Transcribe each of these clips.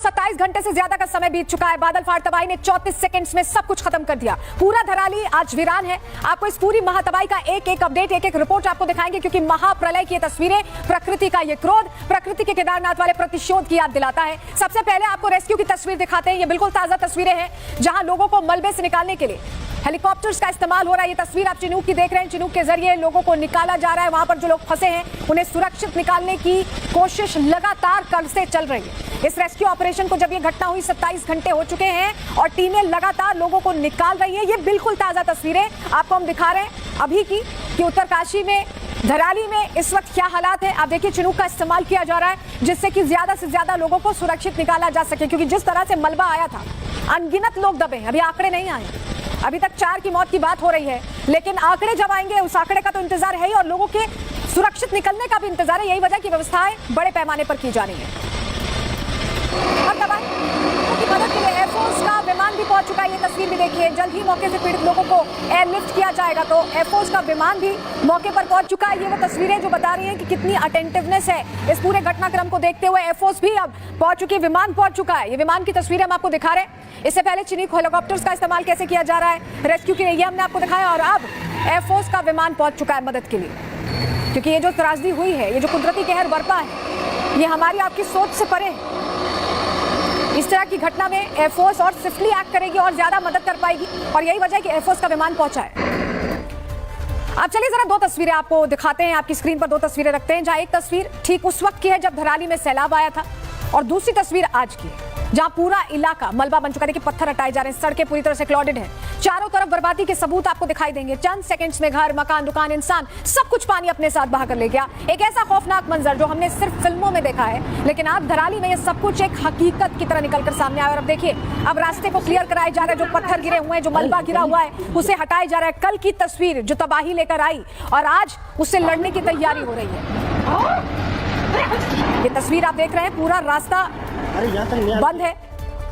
27 घंटे से ज्यादा का समय बीत चुका है। बादल फाड़ तबाही ने 34 सेकंड्स में सब कुछ खत्म कर दिया। पूरा धराली आज वीरान है। आपको इस पूरी महातबाही का एक एक अपडेट, एक एक रिपोर्ट आपको दिखाएंगे, क्योंकि महाप्रलय की तस्वीरें, प्रकृति का ये क्रोध, प्रकृति के केदारनाथ वाले प्रतिशोध की याद दिलाता है। सबसे पहले आपको रेस्क्यू की तस्वीर दिखाते हैं। ये बिल्कुल ताजा तस्वीरें हैं, जहां लोगों को मलबे से निकालने के लिए हेलीकॉप्टर्स का इस्तेमाल हो रहा है। ये तस्वीर आप चिनूक की देख रहे हैं। चिनूक के जरिए लोगों को निकाला जा रहा है। वहां पर जो लोग फंसे हैं उन्हें सुरक्षित निकालने की कोशिश लगातार कल से चल रही है। इस रेस्क्यू ऑपरेशन को जब ये घटना हुई 27 घंटे हो चुके हैं और टीमें लगातार लोगों को निकाल रही है। ये बिल्कुल ताजा तस्वीरें आपको हम दिखा रहे हैं अभी की, कि उत्तरकाशी में, धराली में इस वक्त क्या हालात है। आप देखिए, चिनूक का इस्तेमाल किया जा रहा है जिससे कि ज्यादा से ज्यादा लोगों को सुरक्षित निकाला जा सके, क्योंकि जिस तरह से मलबा आया था, अनगिनत लोग दबे हैं। अभी आंकड़े नहीं आए, अभी तक 4 की मौत की बात हो रही है, लेकिन आंकड़े जब आएंगे उस आंकड़े का तो इंतजार है ही, और लोगों के सुरक्षित निकलने का भी इंतजार है। यही वजह की व्यवस्थाएं बड़े पैमाने पर की जा रही है। और तबाही की मदद के लिए एयरफोर्स का विमान भी पहुंच चुका है। ये तस्वीर भी देखिए, जल्द ही मौके से पीड़ित लोगों को एयरलिफ्ट किया जाएगा, तो एयरफोर्स का विमान भी मौके पर पहुंच चुका है। ये वो तस्वीरें जो बता रही हैं कि कितनी अटेंटिवनेस है इस पूरे घटनाक्रम को देखते हुए। एयरफोर्स भी अब पहुंच चुकी है, विमान पहुंच चुका है। ये विमान की तस्वीरें हम आपको दिखा रहे हैं। इससे पहले चिनूक हेलीकॉप्टर्स का इस्तेमाल कैसे किया जा रहा है रेस्क्यू के लिए, ये हमने आपको दिखाया। और अब एयरफोर्स का विमान पहुंच चुका है मदद के लिए, क्योंकि ये जो त्रासदी हुई है, ये जो कुदरती कहर बरपा है, ये हमारी आपकी सोच से परे है। इस तरह की घटना में एयरफोर्स और स्विफ्टली एक्ट करेगी और ज्यादा मदद कर पाएगी, और यही वजह है कि एयरफोर्स का विमान पहुंचा है। आप चलिए जरा 2 तस्वीरें आपको दिखाते हैं। आपकी स्क्रीन पर 2 तस्वीरें रखते हैं, जहां एक तस्वीर ठीक उस वक्त की है जब धराली में सैलाब आया था, और दूसरी तस्वीर आज की है जहां पूरा इलाका मलबा बन चुका है। देखिए, पत्थर हटाए जा रहे हैं, सड़कें पूरी तरह से क्लॉडेड हैं, चारों तरफ बर्बादी के सबूत आपको दिखाई देंगे। चंद सेकंड्स में घर, मकान, दुकान, इंसान, सब कुछ पानी अपने साथ बहा कर ले गया। एक ऐसा खौफनाक मंजर जो हमने सिर्फ फिल्मों में देखा है, लेकिन आप धराली में ये सब कुछ एक हकीकत की तरह निकलकर सामने आया। और अब देखिए, अब रास्ते को क्लियर कराया जा रहा है। जो पत्थर गिरे हुए हैं, जो मलबा गिरा हुआ है, उसे हटाया जा रहा है। कल की तस्वीर जो तबाही लेकर आई, और आज उससे लड़ने की तैयारी हो रही है। ये तस्वीर आप देख रहे हैं, पूरा रास्ता बंद है,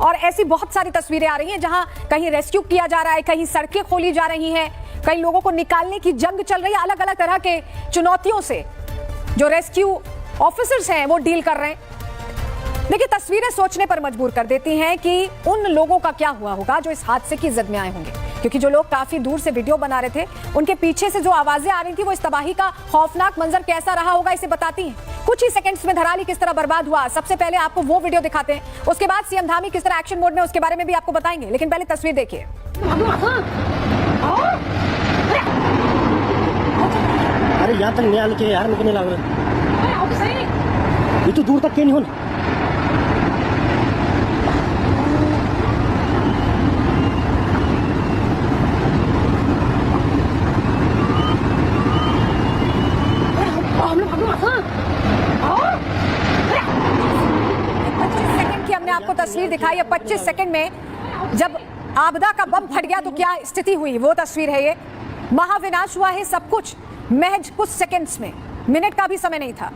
और ऐसी बहुत सारी तस्वीरें आ रही हैं जहां कहीं रेस्क्यू किया जा रहा है, कहीं सड़कें खोली जा रही हैं, कई लोगों को निकालने की जंग चल रही है। अलग अलग तरह के चुनौतियों से जो रेस्क्यू ऑफिसर्स हैं वो डील कर रहे हैं। देखिए, तस्वीरें सोचने पर मजबूर कर देती हैं कि उन लोगों का क्या हुआ होगा जो इस हादसे की जद में आए होंगे, क्योंकि जो लोग काफी दूर से वीडियो बना रहे थे, उनके पीछे से जो आवाजें आ रही थी, वो इस तबाही का खौफनाक मंजर कैसा रहा होगा इसे बताती हैं। कुछ ही सेकंड्स में धराली किस तरह बर्बाद हुआ, सबसे पहले आपको वो वीडियो दिखाते हैं। उसके बाद सीएम धामी किस तरह एक्शन मोड में, उसके बारे में भी आपको बताएंगे, लेकिन पहले तस्वीर देखिए। अरे यहाँ तक नहीं आने के यार, मुझे नहीं लग रहा, ये तो दूर तक क्यों नहीं होना। आपको तस्वीर दिखाई है 25 सेकंड में, जब आपदा का बम फट गया तो क्या स्थिति हुई, वो तस्वीर है ये। महाविनाश हुआ है सब कुछ महज कुछ सेकंड्स में, मिनट का भी समय नहीं था।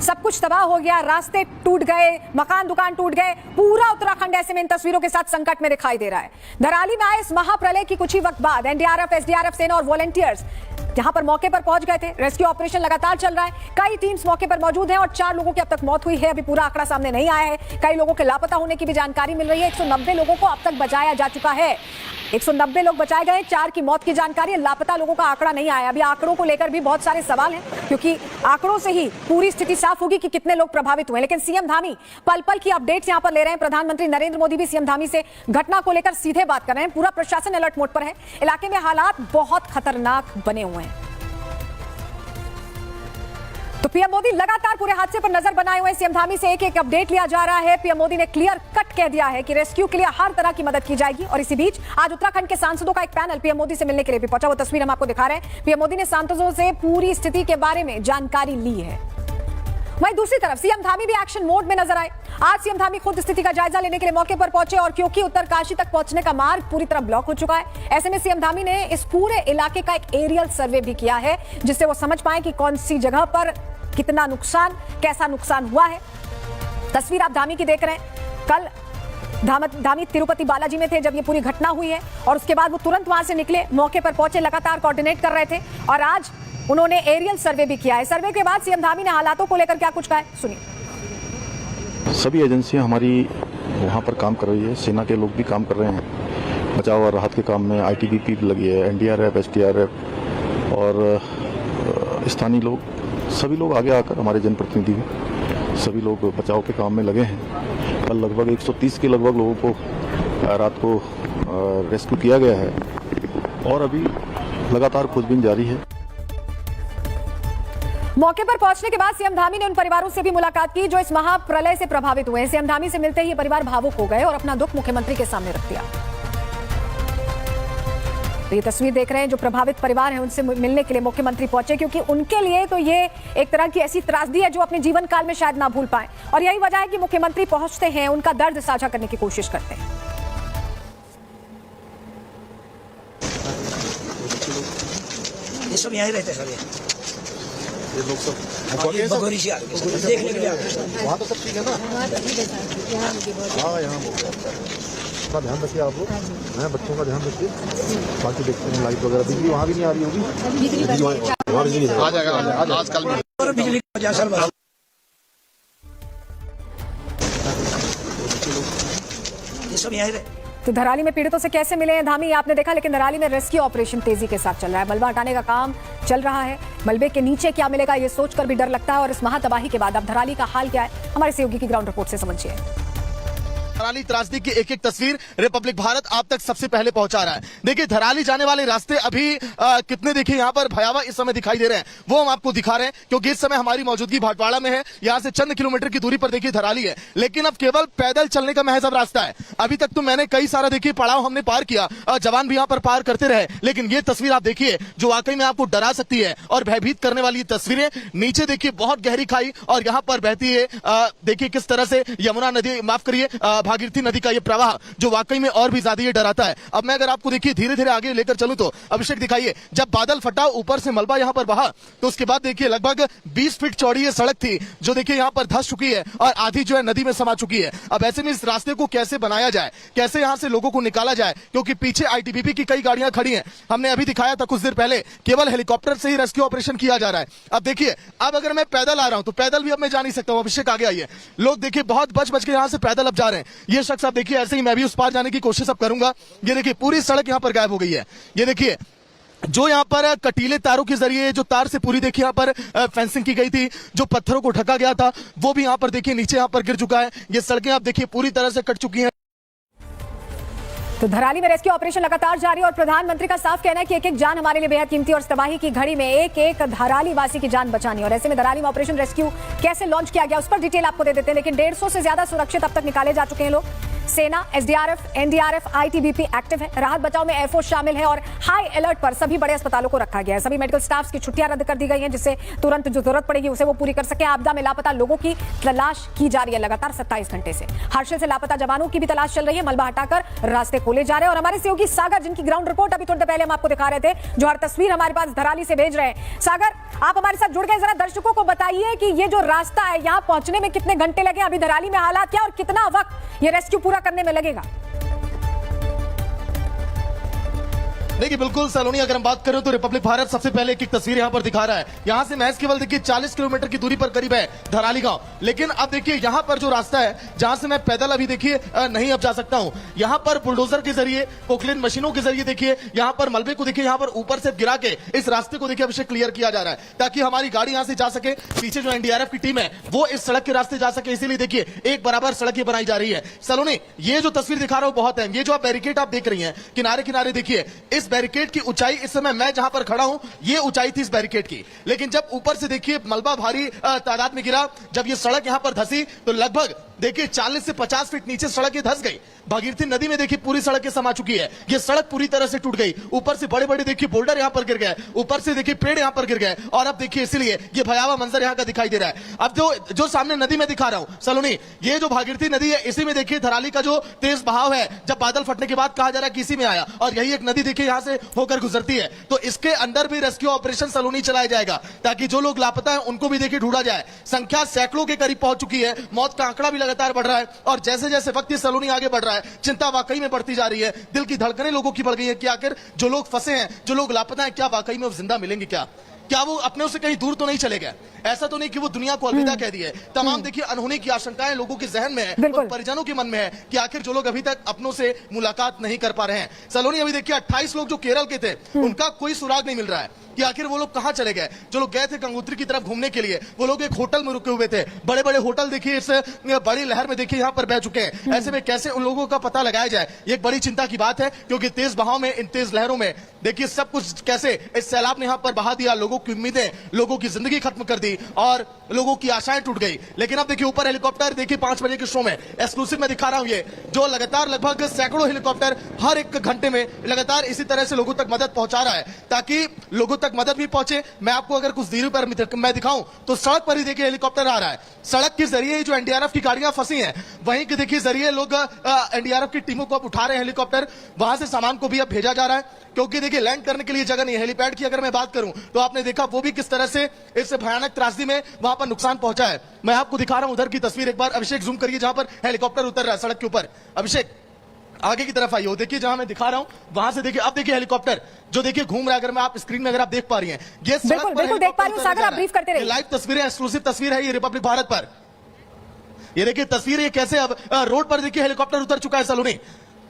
सब कुछ तबाह हो गया, रास्ते टूट गए, मकान दुकान टूट गए। पूरा उत्तराखंड ऐसे में इन तस्वीरों के साथ संकट में दिखाई दे रहा है। धराली में आए इस महाप्रलय की कुछ ही वक्त बाद एनडीआरएफ, एसडीआरएफ, सेना और वॉलंटियर्स जहां पर मौके पर पहुंच गए थे। रेस्क्यू ऑपरेशन लगातार चल रहा है, कई टीम्स मौके पर मौजूद हैं, और 4 लोगों की अब तक मौत हुई है। अभी पूरा आंकड़ा सामने नहीं आया है, कई लोगों के लापता होने की भी जानकारी मिल रही है। 190 लोगों को अब तक बचाया जा चुका है, 190 लोग बचाए गए, 4 की मौत की जानकारी है। लापता लोगों का आंकड़ा नहीं आया। अभी आंकड़ों को लेकर भी बहुत सारे सवाल हैं, क्योंकि आंकड़ों से ही पूरी स्थिति साफ होगी कि कितने लोग प्रभावित हुए। लेकिन सीएम धामी पल पल की अपडेट्स यहां पर ले रहे हैं। प्रधानमंत्री नरेंद्र मोदी भी सीएम धामी से घटना को लेकर सीधे बात कर रहे हैं। पूरा प्रशासन अलर्ट मोड पर है, इलाके में हालात बहुत खतरनाक बने हुए हैं। तो पीएम मोदी लगातार पूरे हादसे पर नजर बनाए हुए हैं। सीएम धामी से एक एक अपडेट लिया जा रहा है। पीएम मोदी ने क्लियर कट कह दिया है कि रेस्क्यू के लिए हर तरह की मदद की जाएगी। और इसी बीच आज उत्तराखंड के सांसदों का एक पैनल पीएम मोदी से मिलने के लिए भी पहुंचा। वो तस्वीर हम आपको दिखा रहे हैं। पीएम मोदी ने सांसदों से पूरी स्थिति के बारे में जानकारी ली है। वहीं दूसरी तरफ सीएम धामी भी एक्शन मोड में नजर आए। आज सीएम धामी खुद स्थिति का जायजा लेने के लिए मौके पर पहुंचे, और क्योंकि उत्तरकाशी तक पहुंचने का मार्ग पूरी तरह ब्लॉक हो चुका है, ऐसे में सीएम धामी ने इस पूरे इलाके का एक एरियल सर्वे भी किया है, जिससे वो समझ पाए कि कौन सी जगह पर कितना नुकसान, कैसा नुकसान हुआ है। तस्वीर आप धामी की देख रहे हैं। कल धामी तिरुपति बालाजी में थे जब ये पूरी घटना हुई है, और उसके बाद वो तुरंत वहां से निकले, मौके पर पहुंचे, लगातार कोऑर्डिनेट कर रहे थे, और आज उन्होंने एरियल सर्वे भी किया है। सर्वे के बाद सीएम धामी ने हालातों को लेकर क्या कुछ कहा है, सुनिए। सभी एजेंसियां हमारी वहाँ पर काम कर रही है। सेना के लोग भी काम कर रहे हैं बचाव और राहत के काम में। आईटीबीपी भी लगी है, एनडीआरएफ, एसडीआरएफ और स्थानीय लोग, सभी लोग आगे आकर, हमारे जनप्रतिनिधि भी सभी लोग बचाव के काम में लगे हैं। कल लगभग 130 के लगभग लोगों को रात को रेस्क्यू किया गया है और अभी लगातार खोजबीन जारी है। मौके पर पहुंचने के बाद सीएम धामी ने उन परिवारों से भी मुलाकात की जो इस महाप्रलय से प्रभावित हुए हैं। सीएम धामी से मिलते ही ये परिवार भावुक हो गए और अपना दुख मुख्यमंत्री के सामने रख दिया। तो ये तस्वीर देख रहे हैं, जो प्रभावित परिवार हैं उनसे मिलने के लिए मुख्यमंत्री पहुंचे, क्योंकि उनके लिए तो ये एक तरह की ऐसी त्रासदी है जो अपने जीवन काल में शायद ना भूल पाए। और यही वजह है कि मुख्यमंत्री पहुंचते हैं, उनका दर्द साझा करने की कोशिश करते हैं। ये सब यहीं रहते सर, ये लोग सब बगोरी से देखने के लिए वहाँ तो सब ठीक है ना। हाँ, यहाँ का ध्यान रखिए आप लोग, बच्चों का ध्यान रखिए। बाकी देखते हैं लाइट वगैरह, बिजली वहाँ भी नहीं आ रही होगी, वहाँ बिजली आ जाएगा आजकल बिजली की वजह से। ये सब यहीं रहे। तो धराली में पीड़ितों से कैसे मिले हैं धामी, आपने देखा, लेकिन धराली में रेस्क्यू ऑपरेशन तेजी के साथ चल रहा है। मलबा हटाने का काम चल रहा है। मलबे के नीचे क्या मिलेगा ये सोचकर भी डर लगता है। और इस महातबाही के बाद अब धराली का हाल क्या है, हमारे सहयोगी की ग्राउंड रिपोर्ट से समझिए। धराली त्रासदी की एक एक तस्वीर रिपब्लिक भारत आप तक सबसे पहले पहुंचा रहा है। देखिए, धराली जाने वाले रास्ते अभी कितने देखिए यहाँ पर भयावह इस समय दिखाई दे रहे हैं, वो हम आपको दिखा रहे हैं, क्योंकि इस समय हमारी मौजूदगी भाटवाड़ा में है। यहाँ से चंद किलोमीटर की दूरी पर देखिए धराली है, लेकिन अब केवल पैदल चलने का महज अब रास्ता है। अभी तक तो मैंने कई सारा देखिए पड़ाव हमने पार किया, जवान भी यहाँ पर पार करते रहे, लेकिन ये तस्वीर आप देखिए जो वाकई में आपको डरा सकती है और भयभीत करने वाली तस्वीरें। नीचे देखिए बहुत गहरी खाई और यहाँ पर बहती है, देखिए किस तरह से यमुना नदी, माफ करिए भागीरथी नदी का ये प्रवाह, जो वाकई में और भी ज्यादा ये डराता है। अब मैं अगर आपको देखिए धीरे धीरे आगे लेकर चलूं तो अभिषेक दिखाइए, जब बादल फटा, ऊपर से मलबा यहाँ पर बहा, तो उसके बाद देखिए लगभग 20 फीट चौड़ी ये सड़क थी जो देखिए यहाँ पर धंस चुकी है और आधी जो है नदी में समा चुकी है। अब ऐसे में इस रास्ते को कैसे बनाया जाए, कैसे यहाँ से लोगों को निकाला जाए, क्योंकि पीछे आईटीबीपी की कई गाड़ियां खड़ी हैं। हमने अभी दिखाया था कुछ देर पहले, केवल हेलीकॉप्टर से ही रेस्क्यू ऑपरेशन किया जा रहा है। अब देखिए, अब अगर मैं पैदल आ रहा हूं तो पैदल भी अब मैं जा नहीं सकता हूं। अभिषेक आगे आइए, लोग देखिए बहुत बच के यहाँ से पैदल अब जा रहे हैं। ये शख्स आप देखिए, ऐसे ही मैं भी उस पार जाने की कोशिश अब करूंगा। ये देखिए पूरी सड़क यहाँ पर गायब हो गई है। ये देखिए जो यहाँ पर कटीले तारों के जरिए जो तार से पूरी देखिए यहाँ पर फेंसिंग की गई थी, जो पत्थरों को ढका गया था, वो भी यहाँ पर देखिए नीचे यहाँ पर गिर चुका है। ये सड़कें आप देखिए पूरी तरह से कट चुकी हैं। तो धराली में रेस्क्यू ऑपरेशन लगातार जारी है और प्रधानमंत्री का साफ कहना है कि एक एक जान हमारे लिए बेहद कीमती और इस तबाही की घड़ी में एक एक धराली वासी की जान बचानी। और ऐसे में धराली में ऑपरेशन रेस्क्यू कैसे लॉन्च किया गया उस पर डिटेल आपको दे देते हैं। लेकिन 150 से ज्यादा सुरक्षित अब तक निकाले जा चुके हैं लोग। सेना, एसडीआरएफ, एनडीआरएफ, आईटीबीपी एक्टिव है। राहत बचाव में एयरफोर्स शामिल है और हाई अलर्ट पर सभी बड़े अस्पतालों को रखा गया है। सभी मेडिकल स्टाफ की छुट्टियां रद्द कर दी गई हैं, जिससे तुरंत जो जरूरत पड़ेगी उसे वो पूरी कर सके। आपदा में लापता लोगों की तलाश की जा रही है लगातार 27 घंटे से। हर्षिल से लापता जवानों की भी तलाश चल रही है। मलबा हटाकर रास्ते खोले जा रहे हैं। और हमारे सहयोगी सागर, जिनकी ग्राउंड रिपोर्ट अभी थोड़ी देर पहले हम आपको दिखा रहे थे, जो हर तस्वीर हमारे पास धराली से भेज रहे हैं। सागर, आप हमारे साथ जुड़ गए, जरा दर्शकों को बताइए कि ये जो रास्ता है यहाँ पहुंचने में कितने घंटे लगे, अभी धराली में हालात क्या और कितना वक्त ये रेस्क्यू पूरा करने में लगेगा। देखिए बिल्कुल सलोनी, अगर हम बात करें तो रिपब्लिक भारत सबसे पहले एक तस्वीर यहाँ पर दिखा रहा है। यहाँ से महज केवल देखिए 40 किलोमीटर की दूरी पर करीब है धराली गांव। लेकिन अब देखिए यहाँ पर जो रास्ता है जहां से मैं पैदल अभी देखिए नहीं अब जा सकता हूँ, यहाँ पर बुलडोजर के जरिए, पोकलेन मशीनों के जरिए देखिए यहाँ पर मलबे को देखिए यहाँ पर ऊपर से गिरा के इस रास्ते को देखिए अभिषेक क्लियर किया जा रहा है, ताकि हमारी गाड़ी यहाँ से जा सके। पीछे जो एनडीआरएफ की टीम है वो इस सड़क के रास्ते जा सके, इसीलिए देखिए एक बराबर सड़क ये बनाई जा रही है। सलोनी, ये जो तस्वीर दिखा रहा हूँ बहुत है। ये जो आप बैरिकेड आप देख रही है किनारे किनारे, देखिए इस बैरिकेड की ऊंचाई, इस समय मैं जहां पर खड़ा हूं ये ऊंचाई थी इस बैरिकेड की। लेकिन जब ऊपर से देखिए मलबा भारी तादाद में गिरा, जब ये सड़क यहां पर धसी, तो लगभग देखिए 40 से 50 फीट नीचे सड़क ये धस गई। भागीरथी नदी में देखिए पूरी सड़क समा चुकी है। ये सड़क पूरी तरह से टूट गई। ऊपर से बड़े बड़े देखिए बोल्डर यहां पर गिर गए, ऊपर से देखिए पेड़ यहां पर गिर गए। और अब देखिए इसीलिए ये भयावह मंजर यहां का दिखाई दे रहा है। अब जो सामने नदी में दिखा रहा हूं सलोनी, ये जो भागीरथी नदी है, इसी में देखिए धराली का जो तेज बहाव है, जब बादल फटने के बाद कहा जा रहा है कि इसी में आया, और यही एक नदी देखिए यहां से होकर गुजरती है। तो इसके अंदर भी रेस्क्यू ऑपरेशन सलोनी चलाया जाएगा, ताकि जो लोग लापता है उनको भी देखिए ढूंढा जाए। संख्या सैकड़ों के करीब पहुंच चुकी है। मौत का आंकड़ा भी लगातार बढ़ रहा है और जैसे जैसे वक्त ये सलोनी आगे बढ़ रहा है, चिंता वाकई में बढ़ती जा रही है। दिल की धड़कनें लोगों की बढ़ गई है कि आखिर जो लोग फंसे हैं, जो लोग लापता हैं, क्या वाकई में वो जिंदा मिलेंगे क्या? क्या वो अपने से कहीं दूर तो नहीं चले गए? ऐसा तो नहीं कि वो दुनिया को अलविदा कह दिए। तमाम देखिए अनहोनी की आशंकाएं लोगों के जहन में है, बिल्कुल। उन परिजनों के मन में है कि आखिर जो लोग अभी तक अपनों से मुलाकात नहीं कर पा रहे हैं। सलोनी, अभी देखिए 28 लोग जो केरल के थे, उनका कोई सुराग नहीं मिल रहा है कि आखिर वो लोग कहां चले गए। जो लोग गए थे गंगोत्री की तरफ घूमने के लिए, वो लोग एक होटल में रुके हुए थे। बड़े बड़े होटल देखिए इस बड़ी लहर में देखिए यहां पर बह चुके हैं। ऐसे में कैसे उन लोगों का पता लगाया जाए, ये एक बड़ी चिंता की बात है, क्योंकि तेज बहाव में, इन तेज लहरों में देखिए सब कुछ कैसे इस सैलाब ने यहां पर बहा दिया। लोगों की उम्मीदें, लोगों की जिंदगी खत्म कर दी और लोगों की आशाएं टूट गई। लेकिन अब देखिए ऊपर हेलीकॉप्टर, देखिए 5 बजे के शो में एक्सक्लूसिव में दिखा रहा हूं, ये जो लगातार लगभग सैकड़ों हेलीकॉप्टर हर एक घंटे में लगातार इसी तरह से लोगों तक मदद पहुंचा रहा है, ताकि लोगों तक मदद भी पहुंचे। मैं आपको अगर कुछ दूरी पर मैं दिखाऊं तो सड़क पर ही देखिए हेलीकॉप्टर आ रहा है। सड़क के जरिए जो एनडीआरएफ की गाड़ियां फंसी हैं, वहीं के देखिए जरिए लोग एनडीआरएफ की टीमों को अब उठा रहे हैं हेलीकॉप्टर। वहां से सामान को भी अब भेजा जा रहा है, क्योंकि देखिए लैंड करने के लिए जगह नहीं है। हेलीपैड की अगर मैं बात करूं तो आपने देखा वो भी किस तरह से इस भयानक त्रासदी में वहां पर नुकसान पहुंचा है। मैं आपको दिखा रहा हूं उधर की तस्वीर, एक बार अभिषेक जूम करिए जहां पर हेलीकॉप्टर उतर रहा है सड़क के ऊपर। अभिषेक आगे की तरफ आइए, देखिए जहां मैं दिखा रहा हूं वहां से देखिए, अब देखिए हेलीकॉप्टर जो देखिए घूम रहा है। अगर मैं आप स्क्रीन में अगर आप देख पा रही हैं, ये बिल्कुल बिल्कुल देख पा रही हूं। सागर, आप ब्रीफ करते रहिए। लाइव तस्वीरें, एक्सक्लूसिव तस्वीर है ये रिपब्लिक भारत पर। ये देखिए तस्वीर, ये कैसे अब रोड पर देखिए हेलीकॉप्टर उतर चुका है सलोनी।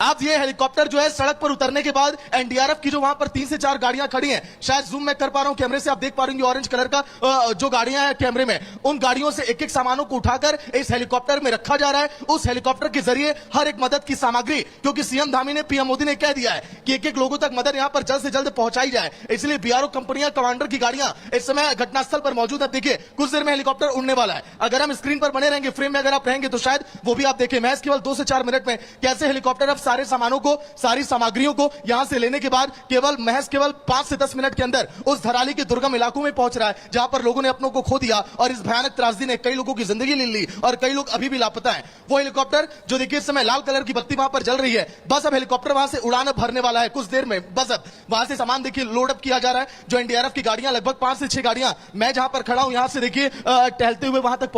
अब ये हेलीकॉप्टर जो है सड़क पर उतरने के बाद एनडीआरएफ की जो वहां पर 3 से 4 गाड़ियां खड़ी हैं, शायद जूम मैं कर पा रहा हूं कैमरे से, आप देख पा रहे होंगे ऑरेंज कलर का जो गाड़ियां हैं कैमरे में, उन गाड़ियों से एक एक सामानों को उठाकर इस हेलीकॉप्टर में रखा जा रहा है। उस हेलीकॉप्टर के जरिए हर एक मदद की सामग्री, क्योंकि सीएम धामी ने, पीएम मोदी ने कह दिया है कि एक एक लोगों तक मदद यहां पर जल्द से जल्द पहुंचाई जाए, इसलिए बीआरओ कंपनियां, कमांडर की गाड़ियां इस समय घटनास्थल पर मौजूद है। देखिए कुछ देर में हेलीकॉप्टर उड़ने वाला है। अगर हम स्क्रीन पर बने रहेंगे, फ्रेम में अगर आप रहेंगे तो शायद वो भी आप देखें। महज केवल 2 से 4 मिनट में कैसे हेलीकॉप्टर अब सारे सामानों को, सारी सामग्रियों को यहां से लेने के बाद महज केवल 5 से 10 मिनट के अंदर उस धराली के दुर्गम इलाकों में पहुंच रहा है, जहां पर लोगों ने अपनों को खो दिया और इस भयानक त्रासदी ने कई लोगों की जिंदगी ले ली और कई लोग अभी भी लापता हैं। वो हेलीकॉप्टर जो देखिए इस समय लाल कलर की बत्ती वहां पर जल रही है, बस अब हेलीकॉप्टर वहां से उड़ान भरने वाला है कुछ देर में। बस अब वहां से सामान देखिए लोड अप किया जा रहा है। जो एनडीआरएफ की गाड़ियां, लगभग 5 से 6 गाड़ियां, मैं जहां पर खड़ा हूं यहां से देखिए टहलते हुए वहां तक